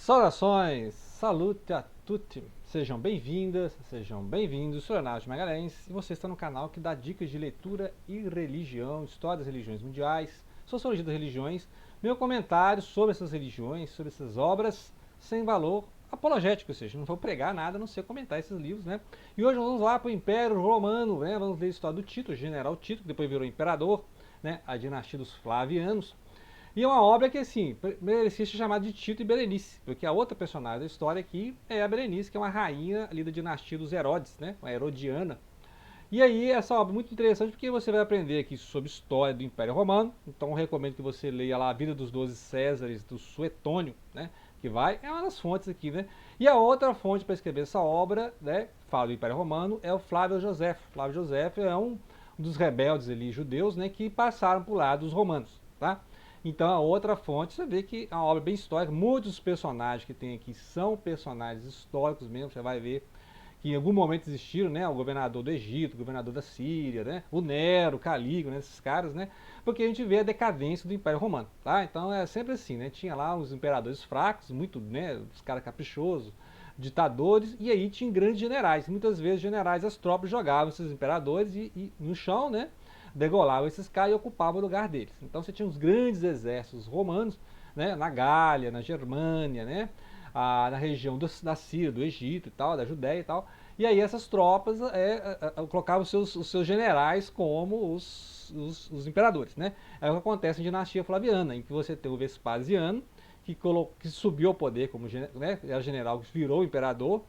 Saudações, salute a tutti, sejam bem-vindas, sejam bem-vindos, sou Leonardo Magalhães e você está no canal que dá dicas de leitura e religião, história das religiões mundiais, sociologia das religiões, meu comentário sobre essas religiões, sobre essas obras sem valor apologético, ou seja, não vou pregar nada, a não ser comentar esses livros, né? E hoje vamos lá para o Império Romano, né? Vamos ler a história do Tito, o general Tito, que depois virou imperador, né? A dinastia dos Flavianos. E é uma obra que, assim, merecia ser chamada de Tito e Berenice, porque a outra personagem da história aqui é a Berenice, que é uma rainha ali da dinastia dos Herodes, né? Uma herodiana. E aí, essa obra é muito interessante porque você vai aprender aqui sobre história do Império Romano. Então, eu recomendo que você leia lá a Vida dos 12 Césares, do Suetônio, né? Que é uma das fontes aqui, né? E a outra fonte para escrever essa obra, né? Fala do Império Romano, é o Flávio Josefo. Flávio Josefo é um dos rebeldes ali judeus, né? Que passaram por lá dos romanos, tá? Então a outra fonte, você vê que é uma obra bem histórica, muitos dos personagens que tem aqui são personagens históricos mesmo, você vai ver que em algum momento existiram, né, o governador do Egito, o governador da Síria, né, o Nero, o Calígula, né, esses caras, né, porque a gente vê a decadência do Império Romano, tá? Então é sempre assim, né, tinha lá os imperadores fracos, muito, né, os caras caprichosos, ditadores, e aí tinha grandes generais, muitas vezes generais, as tropas jogavam esses imperadores e no chão, né, degolavam esses caras e ocupavam o lugar deles. Então você tinha os grandes exércitos romanos, né, na Gália, na Germânia, né, na região da Síria, do Egito e tal, da Judéia e tal. E aí essas tropas colocavam os seus generais como os imperadores, né? É o que acontece na dinastia Flaviana, em que você tem o Vespasiano, que subiu ao poder como né, era general, que virou imperador,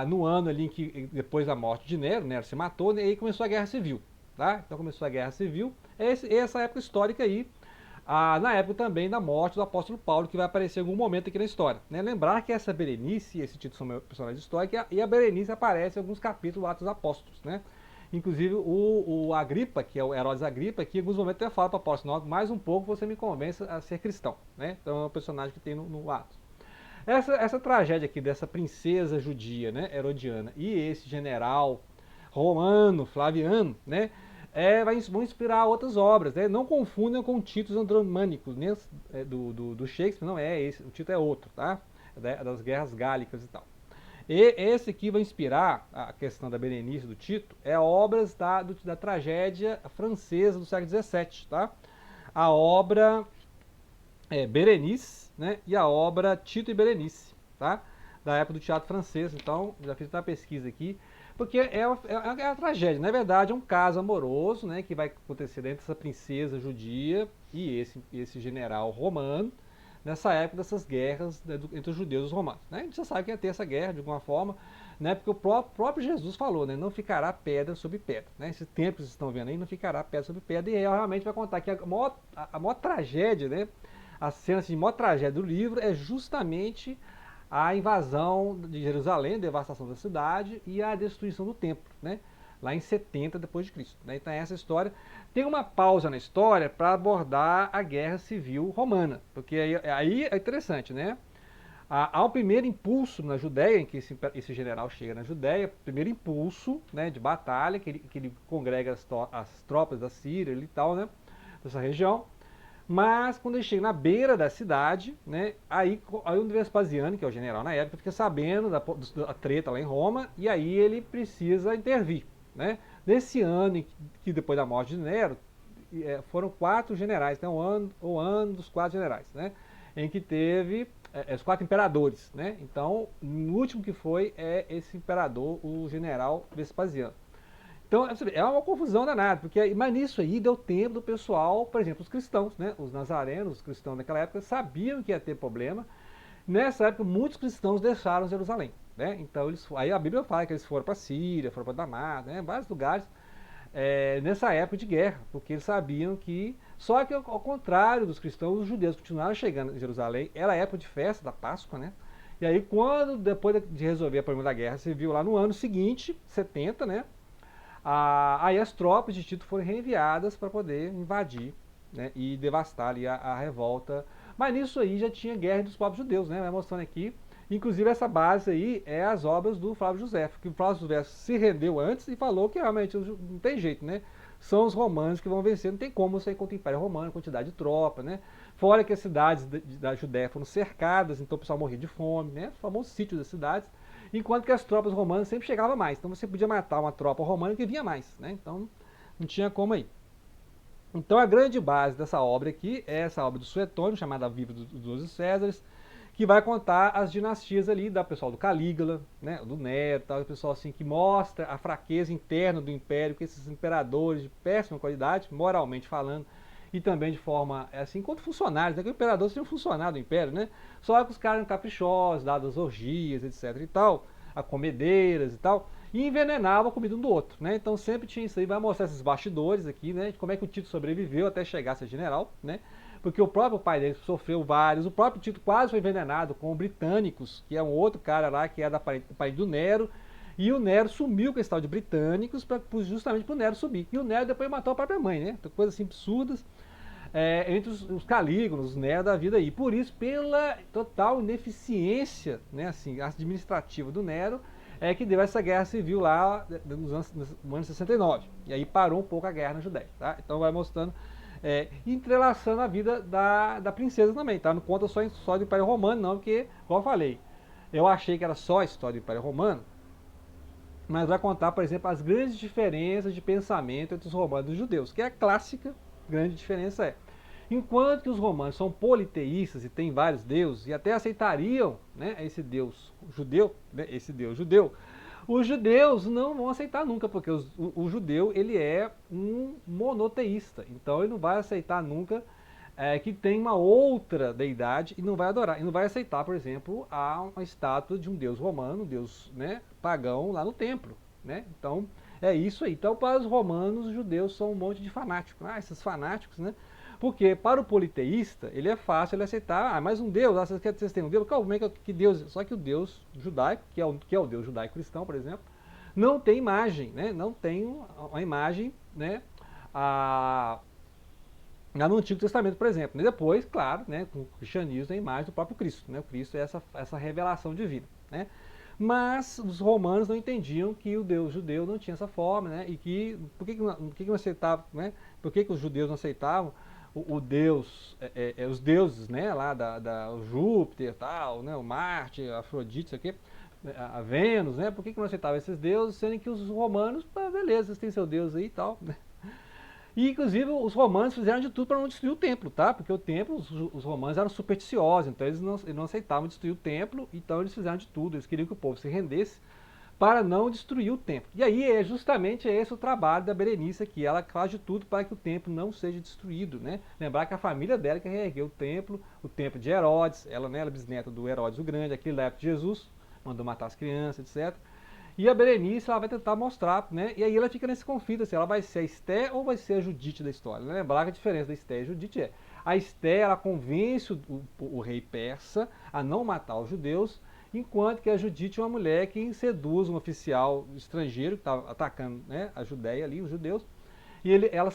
no ano ali em que, depois da morte de Nero, Nero se matou, né, e aí começou a Guerra Civil. Tá? Então começou a Guerra Civil, essa época histórica aí, na época também da morte do apóstolo Paulo, que vai aparecer em algum momento aqui na história. Né? Lembrar que essa Berenice, esse título são personagens históricos, e a Berenice aparece em alguns capítulos do Atos dos Apóstolos. Né? Inclusive o Agripa, que é o Herodes Agripa, que em alguns momentos até fala para o apóstolo, mais um pouco você me convence a ser cristão. Né? Então é um personagem que tem no Atos. Essa tragédia aqui dessa princesa judia, né, herodiana, e esse general romano, Flaviano, né, vão inspirar outras obras. Né? Não confundam com títulos andromânicos, né, do Shakespeare, não é esse, o título é outro, tá? Das guerras gálicas e tal. E esse aqui vai inspirar a questão da Berenice, do Tito, obras da tragédia francesa do século XVII, tá? A obra Berenice, né, e a obra Tito e Berenice, tá? Da época do teatro francês. Então, já fiz uma pesquisa aqui, porque é uma tragédia. Na verdade, é um caso amoroso, né, que vai acontecer entre essa princesa judia e esse general romano, nessa época dessas guerras, né, entre os judeus e os romanos. Né? A gente já sabe que ia ter essa guerra de alguma forma, né, porque o próprio Jesus falou, né, não ficará pedra sobre pedra. Né? Esse tempo que vocês estão vendo aí, não ficará pedra sobre pedra, e aí realmente vai contar que a maior tragédia, né, a cena assim, de maior tragédia do livro é justamente a invasão de Jerusalém, a devastação da cidade e a destruição do templo, né? Lá em 70 depois de Cristo. Né? Então essa história tem uma pausa na história para abordar a Guerra Civil Romana, porque aí é interessante, né? Há o primeiro impulso na Judéia, em que esse general chega na Judéia, primeiro impulso, né, de batalha, que ele congrega as tropas da Síria e tal, né, dessa região. Mas quando ele chega na beira da cidade, né, aí o Vespasiano, que é o general na época, fica sabendo da treta lá em Roma, e aí ele precisa intervir. Né? Nesse ano, que depois da morte de Nero, foram 4 generais, então o ano dos 4 generais, né, em que teve os 4 imperadores. Né? Então, o último que foi esse imperador, o general Vespasiano. Então, é uma confusão danada, mas nisso aí deu tempo do pessoal, por exemplo, os cristãos, né? Os nazarenos, os cristãos naquela época, sabiam que ia ter problema. Nessa época, muitos cristãos deixaram Jerusalém. Né? Então, aí a Bíblia fala que eles foram para a Síria, foram para Damasco, né? Vários lugares, nessa época de guerra, porque eles sabiam que... Só que, ao contrário dos cristãos, os judeus continuaram chegando em Jerusalém, era a época de festa da Páscoa, né? E aí, depois de resolver o problema da guerra civil lá no ano seguinte, 70, né? Aí as tropas de Tito foram reenviadas para poder invadir, né, e devastar ali a revolta. Mas nisso aí já tinha guerra dos povos judeus, né? Vai mostrando aqui. Inclusive essa base aí é as obras do Flávio Josefo, que o Flávio Josefo se rendeu antes e falou que realmente não tem jeito, né? São os romanos que vão vencer, não tem como você ir contra o Império Romano, quantidade de tropa, né? fora que as cidades da Judéia foram cercadas, então o pessoal morria de fome, né? O famoso sítio das cidades, enquanto que as tropas romanas sempre chegavam mais. Então você podia matar uma tropa romana que vinha mais, né? Então não tinha como aí. Então a grande base dessa obra aqui é essa obra do Suetônio, chamada A Vida dos 12 Césares, que vai contar as dinastias ali da pessoal do Calígula, né, do Nero, tal, o pessoal assim que mostra a fraqueza interna do império, que esses imperadores de péssima qualidade, moralmente falando, e também de forma assim, enquanto funcionários, né, que o imperador seria um funcionário do império, né? Só que os caras eram caprichosos, dados orgias, etc e tal, a comedeiras e tal, e envenenava a comida um do outro, né? Então sempre tinha isso aí, vai mostrar esses bastidores aqui, né? De como é que o Tito sobreviveu até chegar a ser general, né? Porque o próprio pai dele sofreu vários, o próprio Tito quase foi envenenado com britânicos, que é um outro cara lá que é da parente do Nero, e o Nero sumiu com esse tal de britânicos justamente para o Nero subir. E o Nero depois matou a própria mãe, né? Coisas assim absurdas entre os Calígulas, os Nero da vida aí. Por isso, pela total ineficiência, né, assim, administrativa do Nero, é que deu essa guerra civil lá no ano 69. E aí parou um pouco a guerra na Judéia, tá? Então vai mostrando, entrelaçando a vida da princesa também, tá? Não conta só do Império Romano, não, porque, como eu falei, eu achei que era só a história do Império Romano, mas vai contar, por exemplo, as grandes diferenças de pensamento entre os romanos e os judeus, que é a clássica grande diferença enquanto que os romanos são politeístas e têm vários deuses, e até aceitariam, né, esse Deus judeu, né, esse Deus judeu, os judeus não vão aceitar nunca, porque o judeu ele é um monoteísta, então ele não vai aceitar nunca que tem uma outra deidade e não vai adorar, e não vai aceitar, por exemplo, uma estátua de um deus romano, um deus, né, pagão lá no templo, né? Então é isso aí. Então para os romanos, os judeus são um monte de fanáticos, esses fanáticos, né? Porque para o politeísta, ele é fácil ele aceitar, mais um Deus, vocês têm um Deus, como é que Deus? Só que o Deus judaico, que é o Deus judaico-cristão, por exemplo, não tem imagem, né? Não tem uma imagem, né? No Antigo Testamento, por exemplo. E depois, claro, né, com o cristianismo, a imagem do próprio Cristo, né? O Cristo é essa revelação divina, né? Mas os romanos não entendiam que o Deus judeu não tinha essa forma, né? E que por que não aceitava, né? Por que os judeus não aceitavam o Deus, os deuses, né? Lá o Júpiter, tal, né? O Marte, a Afrodite, isso aqui, a Vênus, né? Por que não aceitavam esses deuses, sendo que os romanos, beleza, vocês têm seu Deus aí e tal, né? E, inclusive, os romanos fizeram de tudo para não destruir o templo, tá? Porque o templo, os romanos eram supersticiosos, então eles não aceitavam destruir o templo, então eles fizeram de tudo, eles queriam que o povo se rendesse para não destruir o templo. E aí é justamente esse o trabalho da Berenice aqui, ela faz de tudo para que o templo não seja destruído, né? Lembrar que a família dela que reergueu o templo de Herodes, ela, né, ela é bisneta do Herodes o Grande, aquele da época de Jesus, mandou matar as crianças, etc. E a Berenice, ela vai tentar mostrar, né? E aí ela fica nesse conflito, assim, ela vai ser a Esté ou vai ser a Judite da história. Né? Lembrar que a diferença da Esté e Judite a Esté, ela convence o rei persa a não matar os judeus, enquanto que a Judite é uma mulher que seduz um oficial estrangeiro que está atacando, né, a Judéia ali, os judeus, e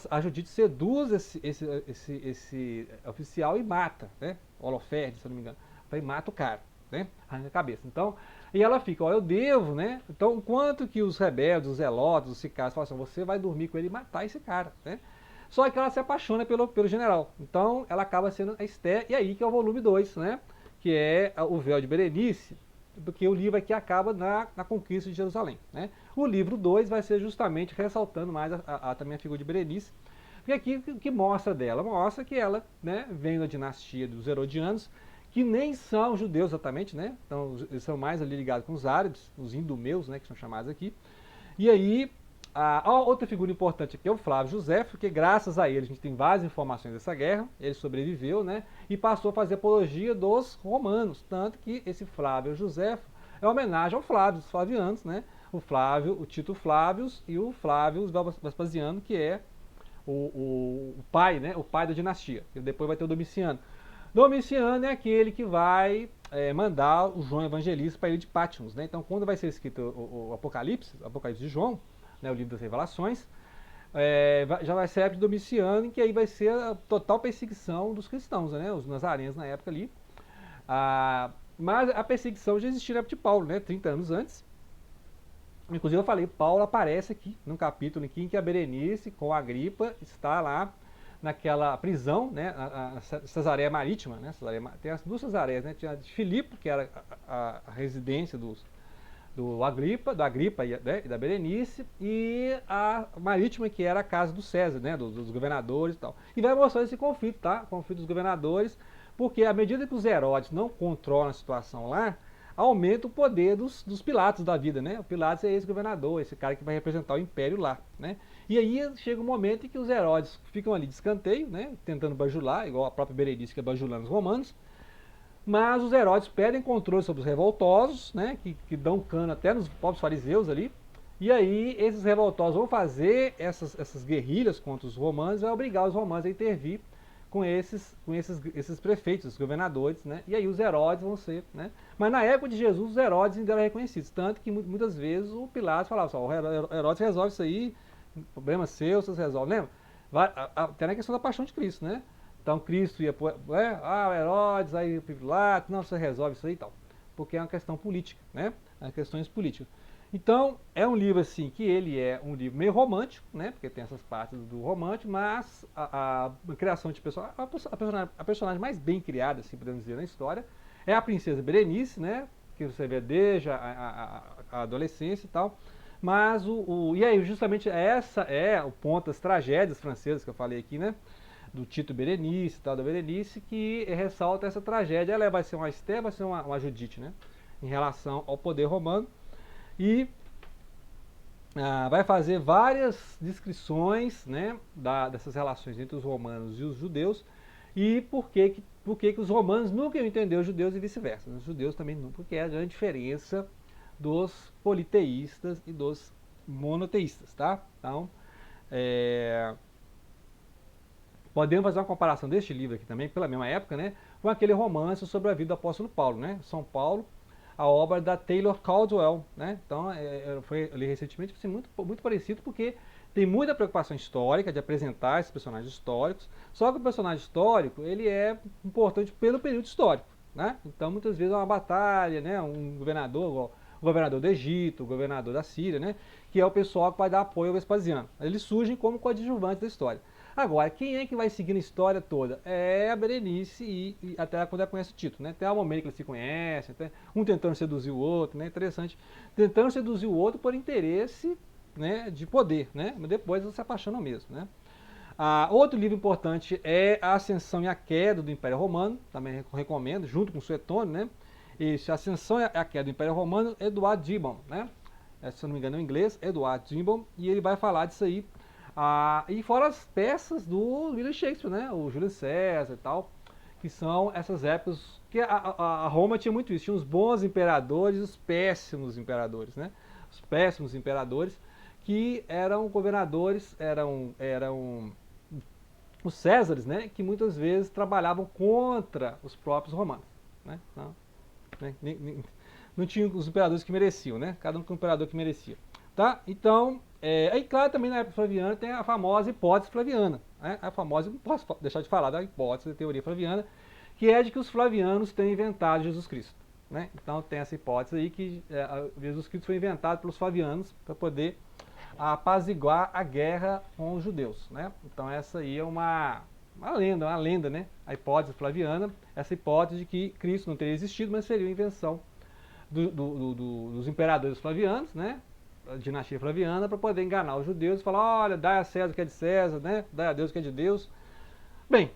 a Judite seduz esse oficial e mata, né, Holofernes, se eu não me engano, e mata o cara, né, arranca a cabeça. Então, e ela fica, eu devo, né? Então, enquanto que os rebeldes, os zelotes, os sicários falam assim, você vai dormir com ele e matar esse cara, né? Só que ela se apaixona pelo general. Então, ela acaba sendo a Esté, e aí que é o volume 2, né? Que é o Véu de Berenice, porque o livro aqui acaba na conquista de Jerusalém, né? O livro 2 vai ser justamente ressaltando mais também a figura de Berenice, porque aqui o que mostra dela? Mostra que ela, né, vem da dinastia dos Herodianos, que nem são judeus exatamente, né? Então, eles são mais ali ligados com os árabes, os indumeus, né, que são chamados aqui. E aí, a outra figura importante aqui é o Flávio José, porque graças a ele a gente tem várias informações dessa guerra, ele sobreviveu, né? E passou a fazer apologia dos romanos, tanto que esse Flávio José é homenagem ao Flávio, os flavianos, né? O Flávio, o Tito Flávios e o Flávio Vespasiano, que é o pai, né? O pai da dinastia. E depois vai ter o Domiciano. Domiciano é aquele que vai mandar o João Evangelista para a ilha de Patmos, né? Então, quando vai ser escrito o Apocalipse de João, né, o livro das Revelações, já vai ser a época de Domiciano, em que aí vai ser a total perseguição dos cristãos, né? Os nazarenos na época ali. Mas a perseguição já existia na época de Paulo, né? 30 anos antes. Inclusive eu falei, Paulo aparece aqui, num capítulo aqui, em que a Berenice com a Agripa está lá naquela prisão, né, a Cesareia Marítima, né, tem as duas Cesareias, né, tinha a de Filipe, que era a residência do Agripa e da Berenice, e a Marítima, que era a casa do César, né, dos governadores e tal. E vai mostrar esse conflito, tá, conflito dos governadores, porque à medida que os Herodes não controlam a situação lá, aumenta o poder dos Pilatos da vida, né? O Pilatos é esse governador, esse cara que vai representar o império lá, né? E aí chega um momento em que os Herodes ficam ali de escanteio, né? Tentando bajular, igual a própria Berenice que é bajulando os romanos, mas os Herodes perdem controle sobre os revoltosos, né? Que dão cano até nos próprios fariseus ali, e aí esses revoltosos vão fazer essas guerrilhas contra os romanos e vai obrigar os romanos a intervir com esses prefeitos, os governadores, né? E aí os Herodes vão ser, né? Mas na época de Jesus, os Herodes ainda eram reconhecidos, tanto que muitas vezes o Pilatos falava só, o Herodes resolve isso aí, problema seu, vocês resolvem, lembra? Até na questão da paixão de Cristo, né? Então Cristo ia, Herodes, aí o Pilatos, não, você resolve isso aí e tal, porque é uma questão política, né? As questões políticas. Então, é um livro assim que ele é um livro meio romântico, né? Porque tem essas partes do romântico, mas a criação de personagem, a personagem mais bem criada, assim, podemos dizer, na história, é a princesa Berenice, né? Que você vê desde a adolescência e tal. Mas e aí, justamente essa é o ponto das tragédias francesas que eu falei aqui, né? Do Tito Berenice e tal, da Berenice, que ressalta essa tragédia. Ela vai ser uma Esther, vai ser uma Judite, né? Em relação ao poder romano. E vai fazer várias descrições, né, dessas relações entre os romanos e os judeus e por que os romanos nunca iam entender os judeus e vice-versa. Os judeus também não, porque é a grande diferença dos politeístas e dos monoteístas, tá? Então, podemos fazer uma comparação deste livro aqui também, pela mesma época, né, com aquele romance sobre a vida do apóstolo Paulo, né? São Paulo, a obra da Taylor Caldwell, né? Então, foi ali recentemente, assim, muito parecido, porque tem muita preocupação histórica de apresentar esses personagens históricos, só que o personagem histórico, ele é importante pelo período histórico, né? Então, muitas vezes é uma batalha, né? Um governador, o governador do Egito, o governador da Síria, né? Que é o pessoal que vai dar apoio ao Vespasiano. Eles surgem como coadjuvantes da história. Agora, quem é que vai seguindo a história toda? É a Berenice e até quando ela conhece o Tito, né? Tem um momento que eles se conhecem, um tentando seduzir o outro, né? Interessante. Tentando seduzir o outro por interesse, né, de poder, né? Mas depois eles se apaixonam mesmo, né? Outro livro importante é A Ascensão e a Queda do Império Romano, também recomendo, junto com o Suetônio, né? Esse, A Ascensão e a Queda do Império Romano, Edward Gibbon, né? Se eu não me engano é em inglês, Edward Gibbon, e ele vai falar disso aí. E fora as peças do William Shakespeare, né? O Júlio César e tal, que são essas épocas que a Roma tinha muito isso, tinha os bons imperadores e os péssimos imperadores, né? Os péssimos imperadores que eram governadores, eram os Césares, né? Que muitas vezes trabalhavam contra os próprios romanos, né? Então, né? Não tinha os imperadores que mereciam, né? Cada um com o imperador que merecia. Tá? Então, aí claro, também na época flaviana tem a famosa hipótese flaviana, né? A famosa, não posso deixar de falar da hipótese da teoria flaviana, que é de que os flavianos tenham inventado Jesus Cristo, né? Então tem essa hipótese aí que Jesus Cristo foi inventado pelos flavianos para poder apaziguar a guerra com os judeus, né? Então essa aí é uma lenda, né? A hipótese flaviana, essa hipótese de que Cristo não teria existido, mas seria uma invenção dos imperadores flavianos, né? A dinastia flaviana, para poder enganar os judeus e falar, olha, dá a César o que é de César, né? Dá a Deus o que é de Deus. Bem,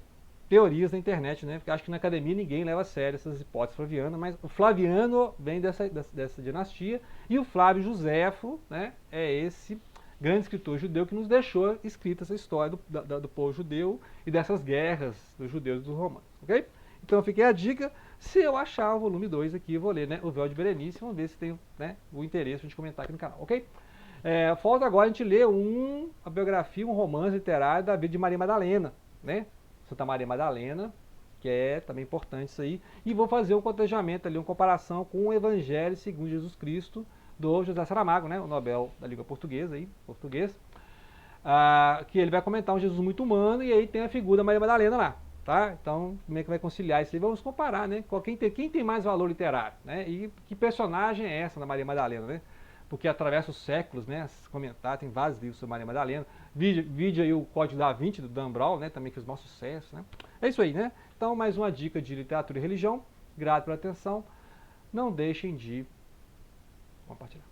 teorias na internet, né? Porque acho que na academia ninguém leva a sério essas hipóteses flavianas, mas o Flaviano vem dessa dinastia, e o Flávio Josefo, né? É esse grande escritor judeu que nos deixou escrita essa história do povo judeu e dessas guerras dos judeus e dos romanos, ok? Então fiquei a dica, se eu achar o volume 2 aqui, eu vou ler, né, o Véu de Berenice, vamos ver se tem, né, o interesse de comentar aqui no canal, ok? Falta agora a gente ler a biografia, um romance literário da vida de Maria Madalena, né? Santa Maria Madalena, que é também importante isso aí, e vou fazer um cotejamento ali, uma comparação com o Evangelho segundo Jesus Cristo, do José Saramago, né, o Nobel da língua portuguesa, português, que ele vai comentar um Jesus muito humano, e aí tem a figura da Maria Madalena lá. Tá? Então, como é que vai conciliar isso aí? Vamos comparar, né? Quem tem mais valor literário, né? E que personagem é essa da Maria Madalena, né? porque atravessa os séculos, né? Comentar, tem vários livros sobre Maria Madalena. Vídeo aí o Código da Vinci, do Dan Brown, né? Também fez o maior sucesso, né? É isso aí, né? Então, mais uma dica de literatura e religião. Grato pela atenção. Não deixem de compartilhar.